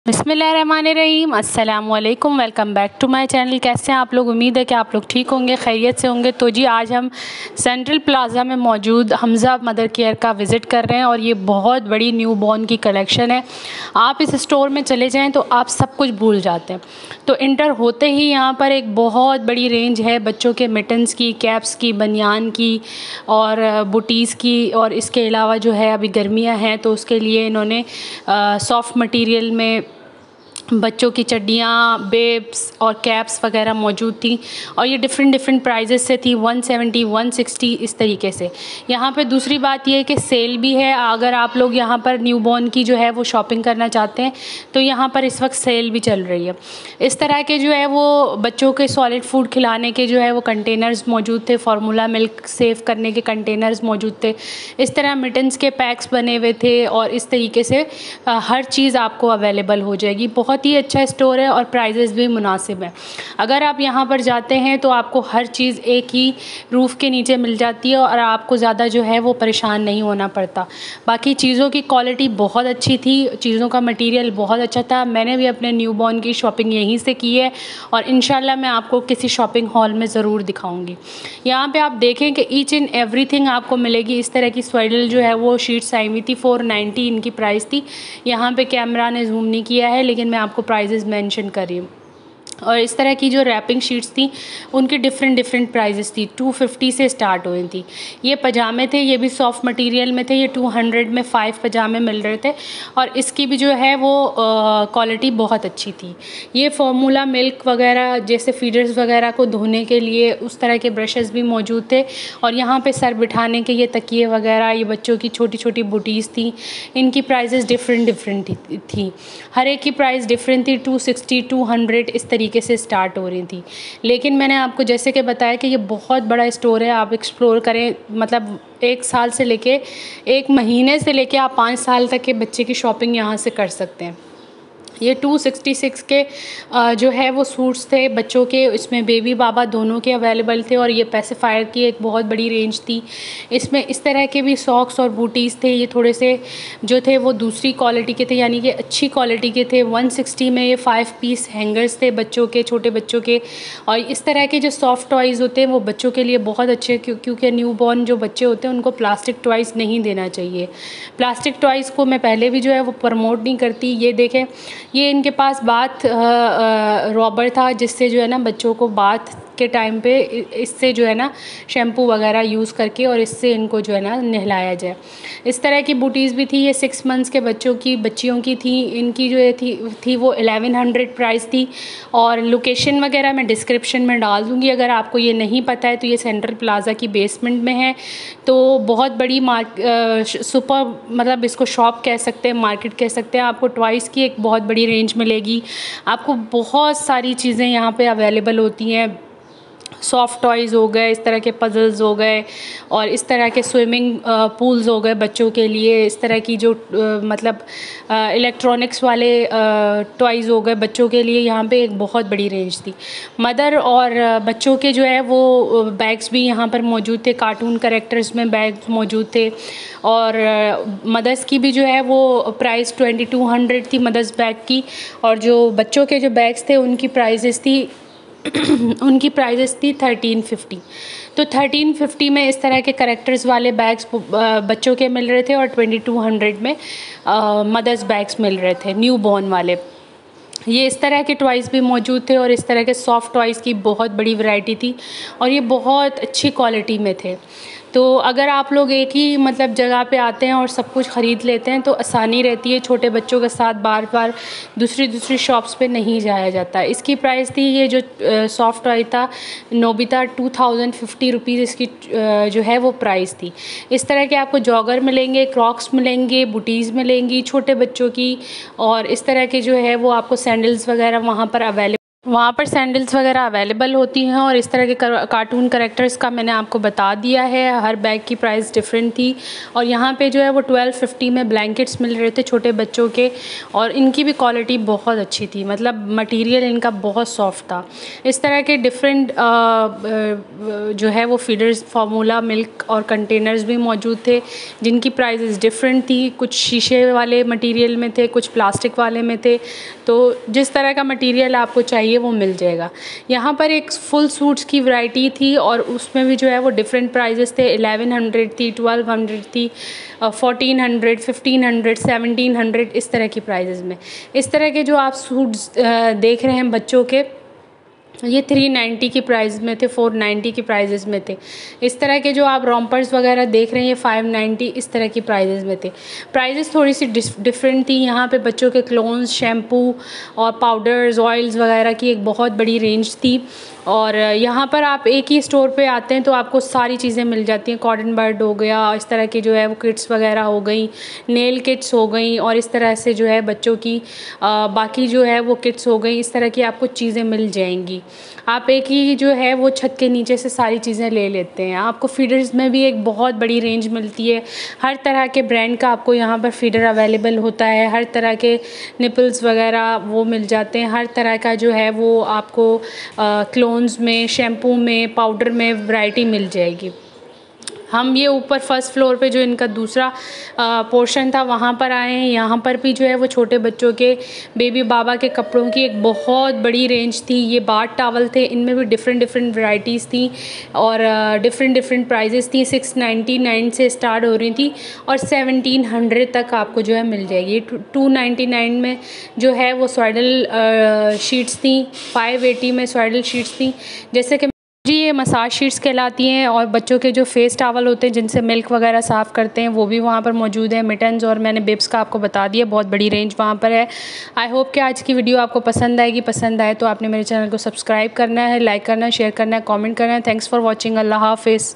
बिस्मिल्लाहिर्रहमानिर्रहीम, अस्सलाम वालेकुम। Welcome back to my channel. कैसे हैं आप लोग? उम्मीद है कि आप लोग ठीक होंगे, खैरियत से होंगे। तो जी आज हम सेंट्रल प्लाज़ा में मौजूद हमज़ा मदर केयर का विज़िट कर रहे हैं और ये बहुत बड़ी न्यू बॉर्न की कलेक्शन है। आप इस स्टोर में चले जाएं तो आप सब कुछ भूल जाते हैं। तो इंटर होते ही यहाँ पर एक बहुत बड़ी रेंज है बच्चों के मिटन्स की, कैप्स की, बनियान की और बुटीज़ की। और इसके अलावा जो है अभी गर्मियाँ हैं तो उसके लिए इन्होंने सॉफ्ट मटेरियल में बच्चों की चड्डियाँ, बेब्स और कैप्स वगैरह मौजूद थी और ये डिफरेंट प्राइजेस से थी, 170, 160 इस तरीके से। यहाँ पे दूसरी बात ये है कि सेल भी है। अगर आप लोग यहाँ पर न्यूबॉर्न की जो है वो शॉपिंग करना चाहते हैं तो यहाँ पर इस वक्त सेल भी चल रही है। इस तरह के जो है वो बच्चों के सॉलिड फूड खिलाने के जो है वो कंटेनर्स मौजूद थे, फार्मूला मिल्क सेव करने के कंटेनर्स मौजूद थे। इस तरह मिटन्स के पैक्स बने हुए थे और इस तरीके से हर चीज़ आपको अवेलेबल हो जाएगी। बहुत ही अच्छा स्टोर है और प्राइजेस भी मुनासिब है। अगर आप यहाँ पर जाते हैं तो आपको हर चीज़ एक ही रूफ़ के नीचे मिल जाती है और आपको ज़्यादा जो है वो परेशान नहीं होना पड़ता। बाकी चीज़ों की क्वालिटी बहुत अच्छी थी, चीज़ों का मटेरियल बहुत अच्छा था। मैंने भी अपने न्यूबॉर्न की शॉपिंग यहीं से की है और इंशाल्लाह मैं आपको किसी शॉपिंग हॉल में ज़रूर दिखाऊंगी। यहाँ पे आप देखें कि ईच एंड एवरीथिंग आपको मिलेगी। इस तरह की स्वेडल जो है वो शीट्स आई हुई थी, 490 इनकी प्राइस थी। यहाँ पे कैमरा ने जूम नहीं किया है लेकिन मैं आपको प्राइजेस मेंशन कर रही हूँ। और इस तरह की जो रैपिंग शीट्स थी उनकी डिफरेंट प्राइजेस थी, 250 से स्टार्ट हुई थी। ये पजामे थे, ये भी सॉफ्ट मटेरियल में थे। ये 200 में 5 पजामे मिल रहे थे और इसकी भी जो है वो क्वालिटी बहुत अच्छी थी। ये फार्मूला मिल्क वगैरह जैसे फीडर्स वगैरह को धोने के लिए उस तरह के ब्रशेस भी मौजूद थे। और यहाँ पे सर बिठाने के ये तकिए वगैरह, ये बच्चों की छोटी छोटी बुटीज़ थी। इनकी प्राइजेस डिफरेंट थी, हर एक की प्राइस डिफरेंट थी। 260, 200 इस तरीके से स्टार्ट हो रही थी। लेकिन मैंने आपको जैसे कि बताया कि ये बहुत बड़ा स्टोर है, आप एक्सप्लोर करें। मतलब 1 साल से लेके 1 महीने से लेके आप 5 साल तक के बच्चे की शॉपिंग यहाँ से कर सकते हैं। ये 266 के जो है वो सूट्स थे बच्चों के, इसमें बेबी बाबा दोनों के अवेलेबल थे और ये पैसिफायर की एक बहुत बड़ी रेंज थी। इसमें इस तरह के भी सॉक्स और बूटीज़ थे। ये थोड़े से जो थे वो दूसरी क्वालिटी के थे, यानी कि अच्छी क्वालिटी के थे। 160 में ये 5 पीस हैंगर्स थे बच्चों के, छोटे बच्चों के। और इस तरह के जो सॉफ्ट टॉयज़ होते हैं वो बच्चों के लिए बहुत अच्छे, क्योंकि न्यू बॉर्न जो बच्चे होते हैं उनको प्लास्टिक टॉयज़ नहीं देना चाहिए। प्लास्टिक टॉयज़ को मैं पहले भी जो है वो प्रमोट नहीं करती। ये देखें, ये इनके पास बाथ रॉबर था जिससे जो है ना बच्चों को बाथ के टाइम पे इससे जो है ना शैम्पू वगैरह यूज़ करके और इससे इनको जो है ना नहलाया जाए। इस तरह की बूटीज़ भी थी। ये 6 मंथ्स के बच्चियों की थी। इनकी जो थी वो 1100 प्राइस थी। और लोकेशन वगैरह मैं डिस्क्रिप्शन में डाल दूँगी। अगर आपको ये नहीं पता है तो ये सेंट्रल प्लाज़ा की बेसमेंट में है। तो बहुत बड़ी सुपर, मतलब इसको शॉप कह सकते हैं, मार्केट कह सकते हैं। आपको टॉयज़ की एक बहुत बड़ी रेंज मिलेगी। आपको बहुत सारी चीज़ें यहाँ पे अवेलेबल होती हैं। सॉफ्ट टॉयज़ हो गए, इस तरह के पज़ल्स हो गए और इस तरह के स्विमिंग पूल्स हो गए बच्चों के लिए। इस तरह की जो मतलब इलेक्ट्रॉनिक्स वाले टॉयज़ हो गए बच्चों के लिए। यहाँ पे एक बहुत बड़ी रेंज थी। मदर और बच्चों के जो है वो बैग्स भी यहाँ पर मौजूद थे। कार्टून कैरेक्टर्स में बैग्स मौजूद थे। और मदर्स की भी जो है वो प्राइस 2200 थी मदर्स बैग की। और जो बच्चों के जो बैग्स थे उनकी प्राइजेस थी 1350। तो 1350 में इस तरह के करेक्टर्स वाले बैग्स बच्चों के मिल रहे थे और 2200 में मदर्स बैग्स मिल रहे थे न्यू बॉर्न वाले। ये इस तरह के टॉयज़ भी मौजूद थे और इस तरह के सॉफ्ट टॉयज़ की बहुत बड़ी वैरायटी थी और ये बहुत अच्छी क्वालिटी में थे। तो अगर आप लोग एक ही मतलब जगह पे आते हैं और सब कुछ ख़रीद लेते हैं तो आसानी रहती है। छोटे बच्चों के साथ बार बार दूसरी शॉप्स पे नहीं जाया जाता। इसकी प्राइस थी, ये जो सॉफ्ट टॉय था नोबिता, 2050 रुपीज़ इसकी जो है वो प्राइस थी। इस तरह के आपको जॉगर मिलेंगे, क्रॉक्स मिलेंगे, बुटीज़ मिलेंगी छोटे बच्चों की। और इस तरह के जो है वो आपको सैंडल्स वगैरह वहाँ पर अवेलेबल वहाँ पर सैंडल्स वगैरह अवेलेबल होती हैं और इस तरह के कार्टून कैरेक्टर्स का मैंने आपको बता दिया है। हर बैग की प्राइस डिफरेंट थी और यहाँ पे जो है वो 1250 में ब्लैंकेट्स मिल रहे थे छोटे बच्चों के, और इनकी भी क्वालिटी बहुत अच्छी थी, मतलब मटेरियल इनका बहुत सॉफ्ट था। इस तरह के डिफरेंट जो है वो फीडर्स, फार्मूला मिल्क और कंटेनर्स भी मौजूद थे जिनकी प्राइसेस डिफरेंट थी। कुछ शीशे वाले मटेरियल में थे, कुछ प्लास्टिक वाले में थे, तो जिस तरह का मटेरियल आपको चाहिए वो मिल जाएगा। यहाँ पर एक फुल सूट्स की वैरायटी थी और उसमें भी जो है वो डिफरेंट प्राइजेस थे। 1100 थी, 1200 थी, 1400, 1500, 1700, इस तरह की प्राइजेस में। इस तरह के जो आप सूट्स देख रहे हैं बच्चों के, ये 390 की प्राइस में थे, 490 की प्राइजेस में थे। इस तरह के जो आप रॉम्पर्स वगैरह देख रहे हैं ये 590 इस तरह की प्राइजेस में थे। प्राइजेस थोड़ी सी डिफरेंट थी। यहाँ पे बच्चों के क्लोन्स, शैम्पू और पाउडर्स, ऑयल्स वगैरह की एक बहुत बड़ी रेंज थी। और यहाँ पर आप एक ही स्टोर पे आते हैं तो आपको सारी चीज़ें मिल जाती हैं। कॉटन बर्ड हो गया, इस तरह की जो है वो किट्स वगैरह हो गई, नेल किट्स हो गई, और इस तरह से जो है बच्चों की बाकी जो है वो किट्स हो गई। इस तरह की आपको चीज़ें मिल जाएंगी। आप एक ही जो है वो छत के नीचे से सारी चीज़ें ले लेते हैं। आपको फीडर्स में भी एक बहुत बड़ी रेंज मिलती है। हर तरह के ब्रांड का आपको यहाँ पर फीडर अवेलेबल होता है। हर तरह के निपल्स वगैरह वो मिल जाते हैं। हर तरह का जो है वो आपको क्लोन्स में, शैम्पू में, पाउडर में वैरायटी मिल जाएगी। हम ये ऊपर फर्स्ट फ्लोर पे जो इनका दूसरा पोर्शन था वहाँ पर आए हैं। यहाँ पर भी जो है वो छोटे बच्चों के बेबी बाबा के कपड़ों की एक बहुत बड़ी रेंज थी। ये बाथ टॉवल थे, इनमें भी डिफरेंट वैरायटीज़ थी और डिफरेंट प्राइजेस थी। 699 से स्टार्ट हो रही थी और 1700 तक आपको जो है मिल जाएगी। 299 में जो है वो स्वेडल शीट्स थी, 580 में स्वेडल शीट्स थी। जैसे कि जी, ये मसाज शीट्स कहलाती हैं और बच्चों के जो फेस टॉवल होते हैं जिनसे मिल्क वगैरह साफ़ करते हैं वो भी वहाँ पर मौजूद है। मिटन्स और मैंने बिब्स का आपको बता दिया, बहुत बड़ी रेंज वहाँ पर है। आई होप कि आज की वीडियो आपको पसंद आएगी। पसंद आए तो आपने मेरे चैनल को सब्सक्राइब करना है, लाइक करना है, शेयर करना है, कमेंट करना है। Thanks for watching. अल्लाह हाफिज़।